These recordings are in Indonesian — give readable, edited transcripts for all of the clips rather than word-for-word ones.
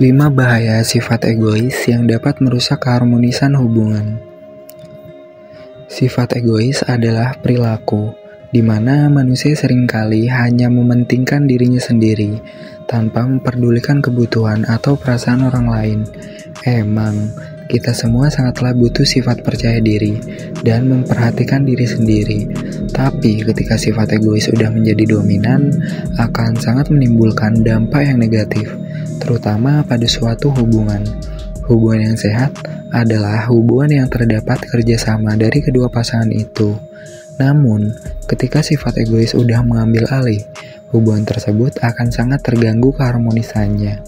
5 bahaya sifat egois yang dapat merusak keharmonisan hubungan. Sifat egois adalah perilaku di mana manusia seringkali hanya mementingkan dirinya sendiri tanpa memperdulikan kebutuhan atau perasaan orang lain. Emang, kita semua sangatlah butuh sifat percaya diri dan memperhatikan diri sendiri. Tapi ketika sifat egois sudah menjadi dominan, akan sangat menimbulkan dampak yang negatif, terutama pada suatu hubungan. Hubungan yang sehat adalah hubungan yang terdapat kerjasama dari kedua pasangan itu. Namun, ketika sifat egois sudah mengambil alih, hubungan tersebut akan sangat terganggu keharmonisannya.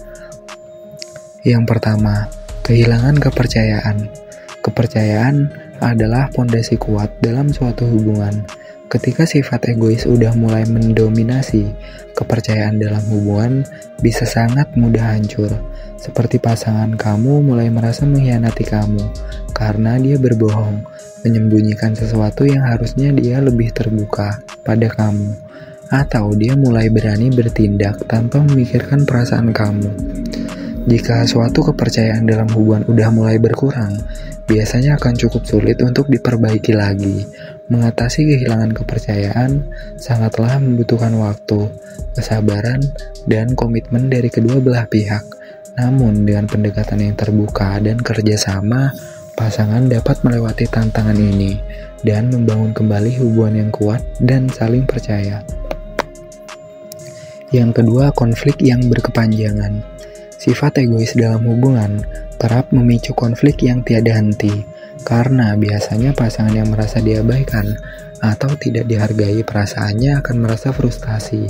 Yang pertama, kehilangan kepercayaan. Kepercayaan adalah pondasi kuat dalam suatu hubungan. Ketika sifat egois sudah mulai mendominasi, kepercayaan dalam hubungan bisa sangat mudah hancur. Seperti pasangan kamu mulai merasa mengkhianati kamu karena dia berbohong, menyembunyikan sesuatu yang harusnya dia lebih terbuka pada kamu, atau dia mulai berani bertindak tanpa memikirkan perasaan kamu. Jika suatu kepercayaan dalam hubungan udah mulai berkurang, biasanya akan cukup sulit untuk diperbaiki lagi. Mengatasi kehilangan kepercayaan sangatlah membutuhkan waktu, kesabaran, dan komitmen dari kedua belah pihak. Namun, dengan pendekatan yang terbuka dan kerjasama, pasangan dapat melewati tantangan ini dan membangun kembali hubungan yang kuat dan saling percaya. Yang kedua, konflik yang berkepanjangan. Sifat egois dalam hubungan kerap memicu konflik yang tiada henti, karena biasanya pasangan yang merasa diabaikan atau tidak dihargai perasaannya akan merasa frustasi,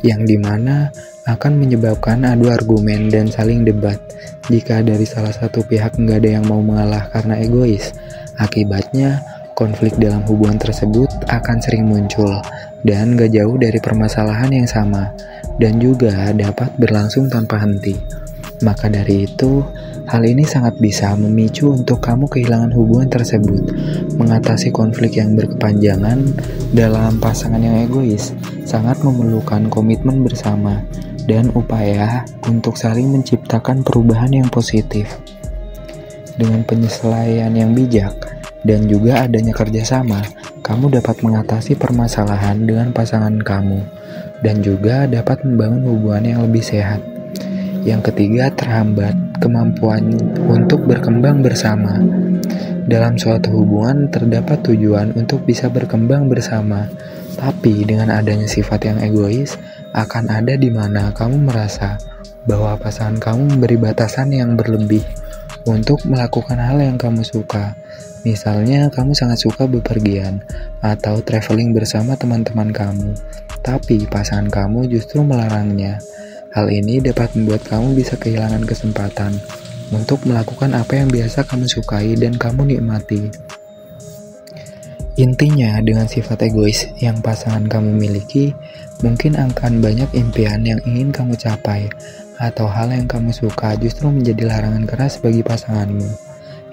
yang dimana akan menyebabkan adu argumen dan saling debat. Jika dari salah satu pihak nggak ada yang mau mengalah karena egois, akibatnya konflik dalam hubungan tersebut akan sering muncul dan gak jauh dari permasalahan yang sama, dan juga dapat berlangsung tanpa henti. Maka dari itu, hal ini sangat bisa memicu untuk kamu kehilangan hubungan tersebut. Mengatasi konflik yang berkepanjangan dalam pasangan yang egois sangat memerlukan komitmen bersama dan upaya untuk saling menciptakan perubahan yang positif. Dengan penyesuaian yang bijak dan juga adanya kerjasama, kamu dapat mengatasi permasalahan dengan pasangan kamu dan juga dapat membangun hubungan yang lebih sehat. Yang ketiga, terhambat kemampuan untuk berkembang bersama. Dalam suatu hubungan terdapat tujuan untuk bisa berkembang bersama, tapi dengan adanya sifat yang egois, akan ada di mana kamu merasa bahwa pasangan kamu memberi batasan yang berlebih untuk melakukan hal yang kamu suka. Misalnya, kamu sangat suka bepergian atau traveling bersama teman-teman kamu, tapi pasangan kamu justru melarangnya. Hal ini dapat membuat kamu bisa kehilangan kesempatan untuk melakukan apa yang biasa kamu sukai dan kamu nikmati. Intinya, dengan sifat egois yang pasangan kamu miliki, mungkin akan banyak impian yang ingin kamu capai, atau hal yang kamu suka justru menjadi larangan keras bagi pasanganmu,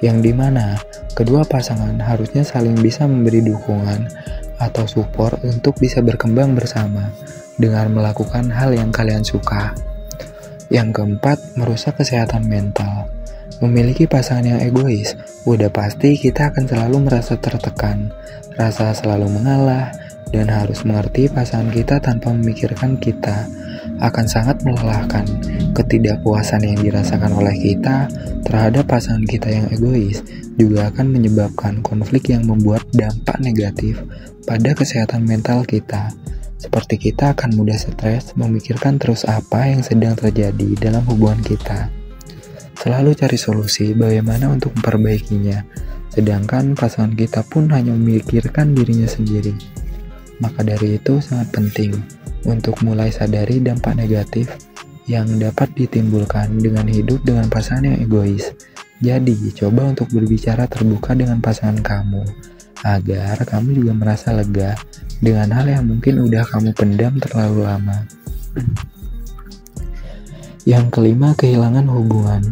yang dimana kedua pasangan harusnya saling bisa memberi dukungan atau support untuk bisa berkembang bersama dengan melakukan hal yang kalian suka. Yang keempat, merusak kesehatan mental. Memiliki pasangan yang egois, udah pasti kita akan selalu merasa tertekan, rasa selalu mengalah, dan harus mengerti pasangan kita tanpa memikirkan kita. Akan sangat melelahkan. Ketidakpuasan yang dirasakan oleh kita terhadap pasangan kita yang egois juga akan menyebabkan konflik yang membuat dampak negatif pada kesehatan mental kita. Seperti kita akan mudah stres memikirkan terus apa yang sedang terjadi dalam hubungan kita. Selalu cari solusi bagaimana untuk memperbaikinya, sedangkan pasangan kita pun hanya memikirkan dirinya sendiri. Maka dari itu sangat penting untuk mulai sadari dampak negatif yang dapat ditimbulkan dengan hidup dengan pasangan yang egois. Jadi, coba untuk berbicara terbuka dengan pasangan kamu, agar kamu juga merasa lega dengan hal yang mungkin udah kamu pendam terlalu lama. Yang kelima, kehilangan hubungan.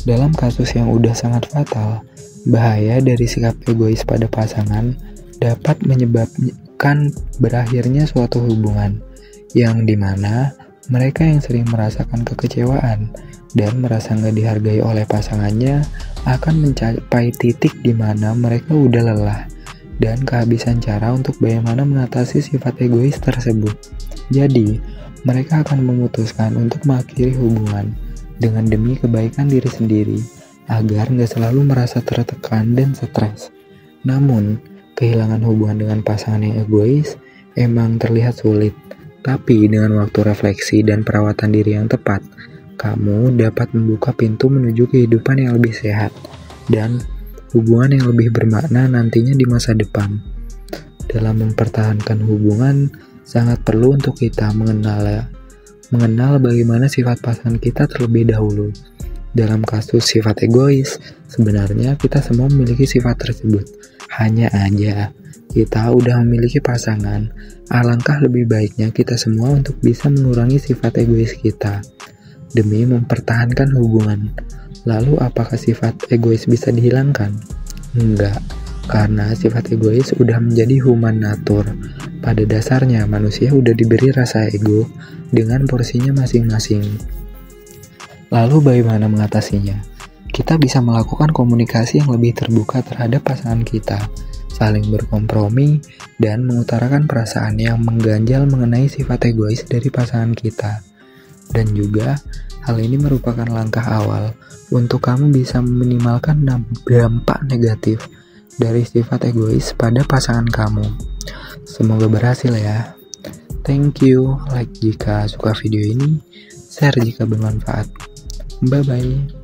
Dalam kasus yang udah sangat fatal, bahaya dari sikap egois pada pasangan dapat menyebabkan berakhirnya suatu hubungan, yang dimana mereka yang sering merasakan kekecewaan dan merasa nggak dihargai oleh pasangannya akan mencapai titik di mana mereka udah lelah dan kehabisan cara untuk bagaimana mengatasi sifat egois tersebut. Jadi, mereka akan memutuskan untuk mengakhiri hubungan dengan demi kebaikan diri sendiri agar nggak selalu merasa tertekan dan stres. Namun, kehilangan hubungan dengan pasangan yang egois emang terlihat sulit, tapi dengan waktu refleksi dan perawatan diri yang tepat, kamu dapat membuka pintu menuju kehidupan yang lebih sehat dan hubungan yang lebih bermakna nantinya di masa depan. Dalam mempertahankan hubungan, sangat perlu untuk kita mengenal bagaimana sifat pasangan kita terlebih dahulu. Dalam kasus sifat egois, sebenarnya kita semua memiliki sifat tersebut. Hanya aja, kita udah memiliki pasangan, alangkah lebih baiknya kita semua untuk bisa mengurangi sifat egois kita demi mempertahankan hubungan. Lalu apakah sifat egois bisa dihilangkan? Enggak, karena sifat egois udah menjadi human nature. Pada dasarnya manusia udah diberi rasa ego dengan porsinya masing-masing. Lalu bagaimana mengatasinya? Kita bisa melakukan komunikasi yang lebih terbuka terhadap pasangan kita, saling berkompromi, dan mengutarakan perasaan yang mengganjal mengenai sifat egois dari pasangan kita. Dan juga, hal ini merupakan langkah awal untuk kamu bisa meminimalkan dampak negatif dari sifat egois pada pasangan kamu. Semoga berhasil ya. Thank you. Like jika suka video ini, share jika bermanfaat. Bye-bye.